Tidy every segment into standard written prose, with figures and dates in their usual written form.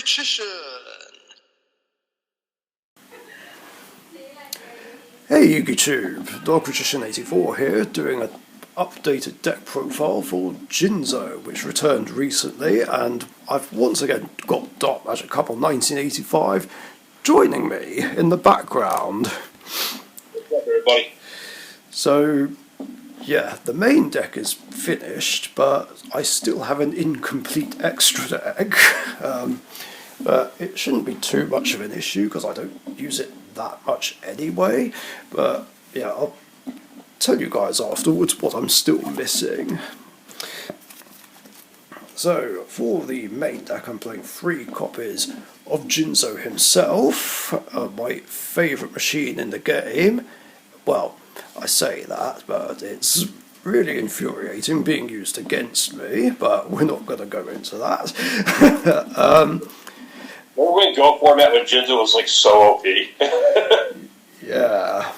Richician. Hey YouTube, Dog Richician 84 here, doing an updated deck profile for Jinzo, which returned recently, and I've once again got Dark Magic Couple 1985 joining me in the background. What's up, everybody? So, yeah, the main deck is finished, but I still have an incomplete extra deck. But it shouldn't be too much of an issue because I don't use it that much anyway. But yeah, I'll tell you guys afterwards what I'm still missing. So for the main deck, I'm playing 3 copies of Jinzo himself, my favourite machine in the game. Well, I say that, but it's really infuriating being used against me, but we're not going to go into that. What we're going to go format with Jinzo was like so OP. Yeah,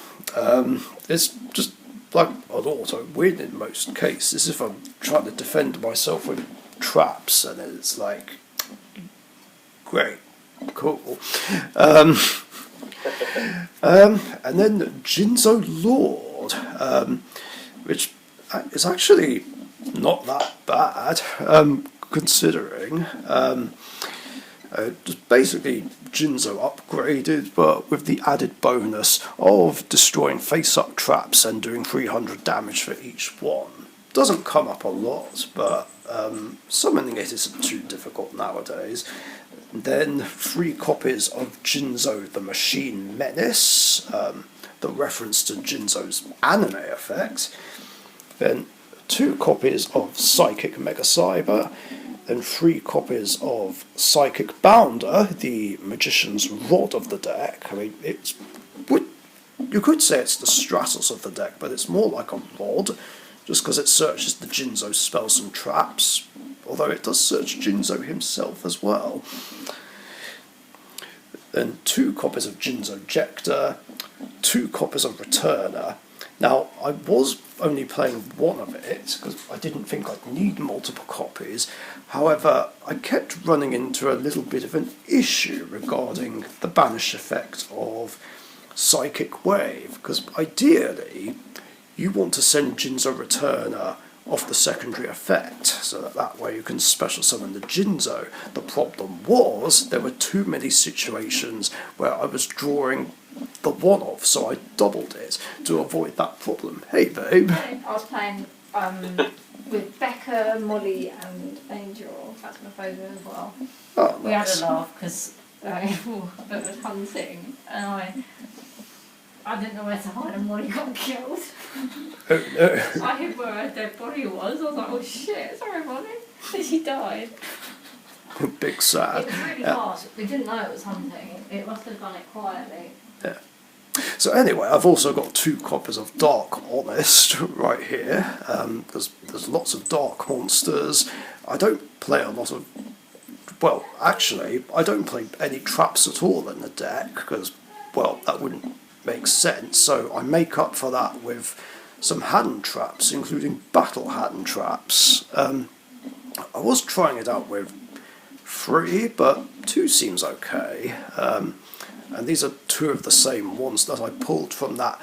it's just like an auto win in most cases if I'm trying to defend myself with traps, and it's like, great, cool. And then Jinzo Lord, which is actually not that bad, considering. Just basically Jinzo upgraded, but with the added bonus of destroying face-up traps and doing 300 damage for each one. Doesn't come up a lot, but summoning it isn't too difficult nowadays. Then 3 copies of Jinzo the Machine Menace, the reference to Jinzo's anime effect. Then 2 copies of Psychic Mega Cyber. Then 3 copies of Psychic Bounder, the Magician's Rod of the deck. I mean, you could say it's the Stratos of the deck, but it's more like a rod, just because it searches the Jinzo spells and traps, although it does search Jinzo himself as well. Then 2 copies of Jinzo Jector, 2 copies of Returner. Now, I was only playing 1 of it, because I didn't think I'd need multiple copies. However, I kept running into a little bit of an issue regarding the banish effect of Psychic Wave, because ideally, you want to send Jinzo Returner off the secondary effect, so that way you can special summon the Jinzo. The problem was, there were too many situations where I was drawing the one-off, so I doubled it to avoid that problem. Hey, babe. I was playing with Becca, Molly and Angel. That's my favourite as well. Oh, We had nice. a laugh because it was hunting and I didn't know where to hide and Molly got killed. Oh, no. I hid where her dead body was. I was like, oh shit, sorry Molly. And she died. Big sad. It was really hard. We didn't know it was hunting. It must have done it quietly. Yeah. So anyway, I've also got 2 copies of Dark Honest right here, because there's lots of dark monsters. I don't play a lot of... Well, actually, I don't play any traps at all in the deck, because, well, that wouldn't make sense, so I make up for that with some hand traps, including battle hand traps. I was trying it out with 3, but 2 seems okay. And these are 2 of the same ones that I pulled from that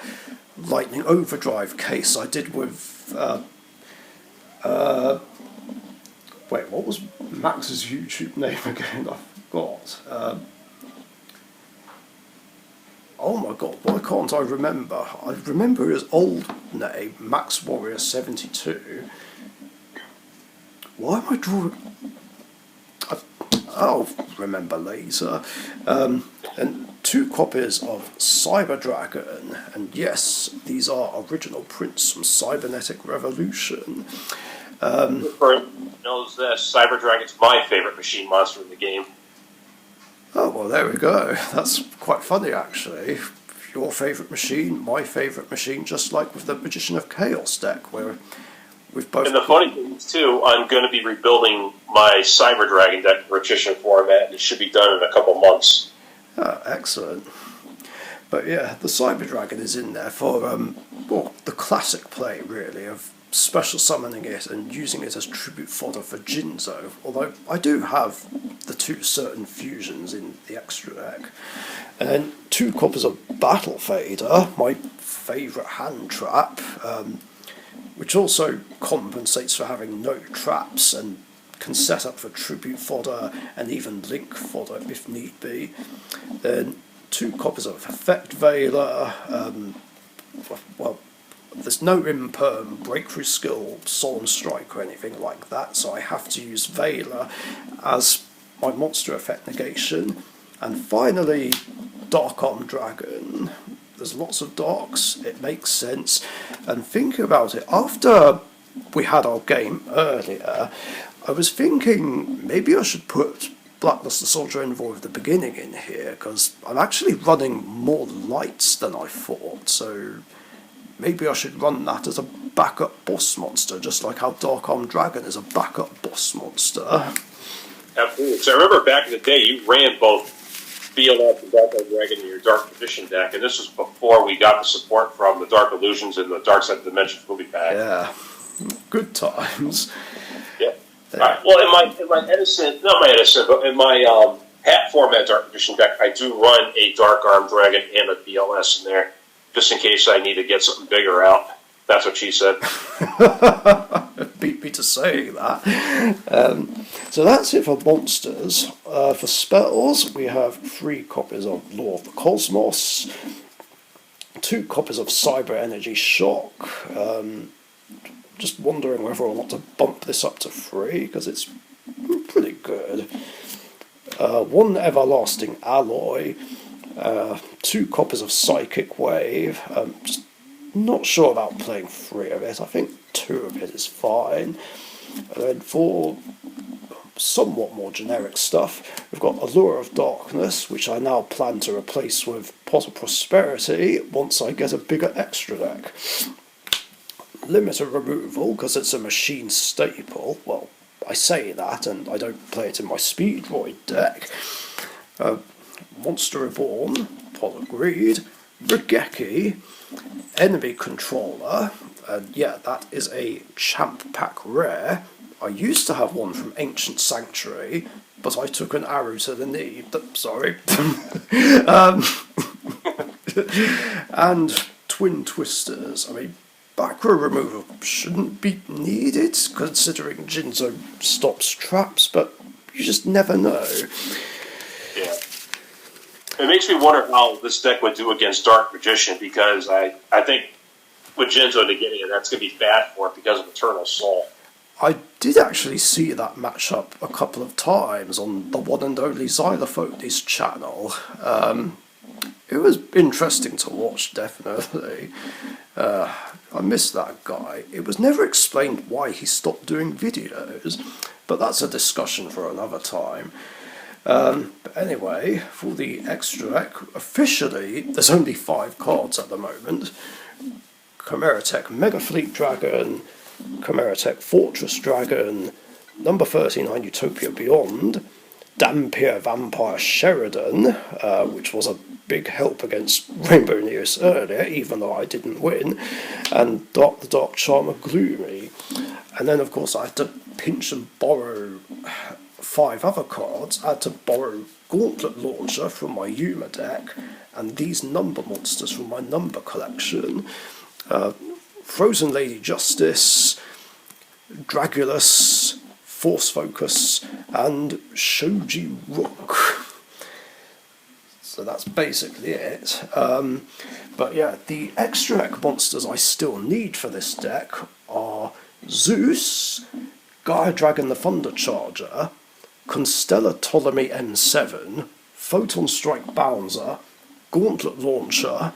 Lightning Overdrive case I did with... wait, what was Max's YouTube name again? I forgot. Oh my god, why can't I remember? I remember his old name, Max Warrior 72. Why am I drawing... I'll remember later. And 2 copies of Cyber Dragon, and yes, these are original prints from Cybernetic Revolution. Whoever knows this, Cyber Dragon's my favorite machine monster in the game. Oh, well, there we go. That's quite funny, actually. Your favourite machine, my favourite machine, just like with the Magician of Chaos deck, where we've both... And the funny thing is, too, I'm going to be rebuilding my Cyber Dragon deck in Richician format, and it should be done in a couple months. Oh, excellent. But yeah, the Cyber Dragon is in there for, well, the classic play, really, of special summoning it and using it as tribute fodder for Jinzo, although I do have the 2 certain fusions in the extra deck. And then 2 copies of Battle Fader, my favourite hand trap, which also compensates for having no traps and can set up for tribute fodder and even link fodder if need be. Then 2 copies of Effect Veiler, well, there's no imperm, breakthrough skill, solemn strike or anything like that, so I have to use Veiler as my monster effect negation. And finally, Dark Arm Dragon. There's lots of darks, it makes sense. And thinking about it, after we had our game earlier, I was thinking maybe I should put Blackluster Soldier Envoy of the beginning in here, because I'm actually running more lights than I thought, so maybe I should run that as a backup boss monster, just like how Dark Arm Dragon is a backup boss monster. Absolutely. So I remember back in the day, you ran both BLF and Dark Arm Dragon in your Dark Magician deck, and this was before we got the support from the Dark Illusions and the Dark Side Dimensions movie pack. Yeah, good times. Yeah. All right. Well, in my innocent, not my innocent, but in my hat format Dark Magician deck, I do run a Dark Arm Dragon and a BLS in there, just in case I need to get something bigger out. That's what she said. Beat me to say that. So that's it for monsters. For spells, we have 3 copies of Law of the Cosmos, 2 copies of Cyber Energy Shock. Just wondering whether or not to bump this up to 3, because it's pretty good. 1 Everlasting Alloy, 2 copies of Psychic Wave. Just not sure about playing 3 of it. I think 2 of it is fine. And then for somewhat more generic stuff, we've got Allure of Darkness, which I now plan to replace with Pot of Prosperity once I get a bigger extra deck. Limiter Removal, because it's a machine staple. Well, I say that, and I don't play it in my Speed Void deck. Monster Reborn, Pot of Greed, Regeki, Enemy Controller, and yeah, that is a Champ Pack rare. I used to have one from Ancient Sanctuary, but I took an arrow to the knee. Sorry. And Twin Twisters. I mean, back row removal shouldn't be needed, considering Jinzo stops traps, but you just never know. Yeah. It makes me wonder how this deck would do against Dark Magician, because I think with Jinzo negating it, that's going to be bad for it because of Eternal Soul. I did actually see that matchup a couple of times on the one and only Xylophonies channel. It was interesting to watch, definitely. I miss that guy. It was never explained why he stopped doing videos, but that's a discussion for another time. But anyway, for the extra deck, officially there's only 5 cards at the moment. Chimeratech Mega Fleet Dragon, Chimeratech Fortress Dragon, number 39 Utopia Beyond, Dampier Vampire Sheridan, which was a big help against Rainbow Neos earlier, even though I didn't win, and the Dark Charmer Gloomy. And then, of course, I had to pinch and borrow 5 other cards. I had to borrow Gauntlet Launcher from my Yuma deck, and these number monsters from my number collection. Frozen Lady Justice, Dragulus, Force Focus, and Shoji Rook. So that's basically it. But yeah, the extra deck monsters I still need for this deck are Zeus, Gaia Dragon the Thunder Charger, Constella Ptolemy M7, Photon Strike Bouncer, Gauntlet Launcher,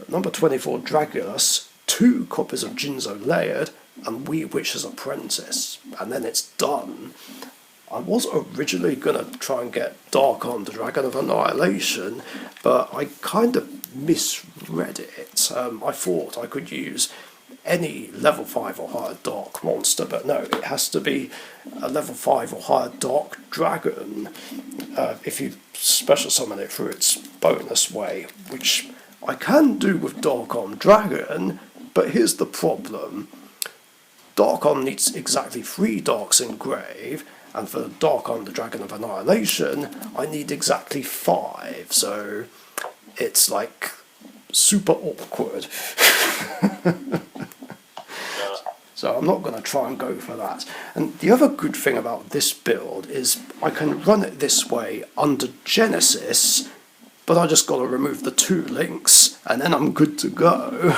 number 24 Dragulus, 2 copies of Jinzo Layered, and Wee Witch's Apprentice, and then it's done. I was originally going to try and get Dark Arm the Dragon of Annihilation, but I kind of misread it. I thought I could use any level 5 or higher Dark monster, but no, it has to be a level 5 or higher Dark Dragon if you special summon it through its bonus way, which I can do with Dark Arm Dragon, but here's the problem. Dark Arm needs exactly 3 Darks Engrave, and for the Dark Arm, the Dragon of Annihilation, I need exactly 5, so it's like super awkward. So I'm not going to try and go for that. And the other good thing about this build is I can run it this way under Genesis, but I just got to remove the 2 links, and then I'm good to go.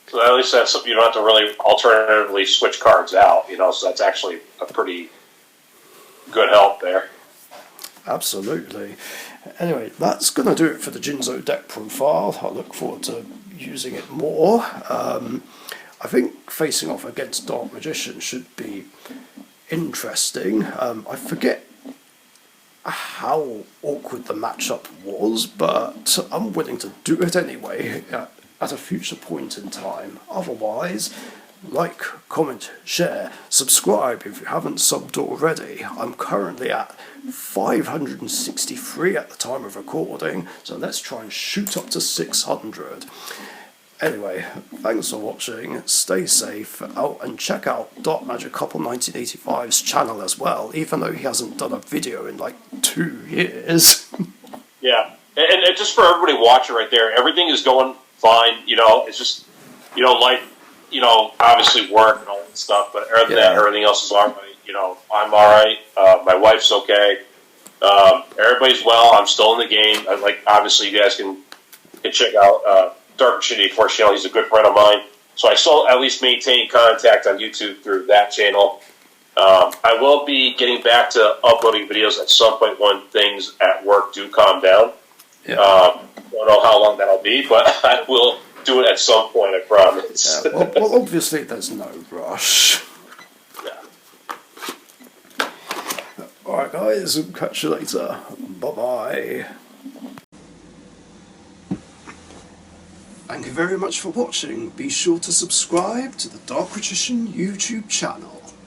So at least that's something you don't have to really alternatively switch cards out, so that's actually a pretty good help there. Absolutely. Anyway, that's going to do it for the Jinzo deck profile. I look forward to using it more. I think facing off against Dark Magician should be interesting. I forget how awkward the matchup was, but I'm willing to do it anyway at a future point in time. Otherwise, like, comment, share, subscribe if you haven't subbed already. I'm currently at 563 at the time of recording, so let's try and shoot up to 600. Anyway, thanks for watching, stay safe, and check out Dark Magic Couple 1985's channel as well, even though he hasn't done a video in like 2 years. Yeah, and just for everybody watching right there, everything is going fine, it's just, obviously work and all that stuff, but other than that, everything else is alright, I'm alright, my wife's okay, everybody's well, I'm still in the game, obviously you guys can check out, Dark Richician 84 channel, he's a good friend of mine, so I still at least maintain contact on YouTube through that channel. I will be getting back to uploading videos at some point when things at work do calm down. Yeah. Don't know how long that'll be, but I will do it at some point, I promise. Yeah, well, obviously there's no rush. Yeah. Alright guys, catch you later. Bye-bye. Thank you very much for watching. Be sure to subscribe to the Dark Richician YouTube channel.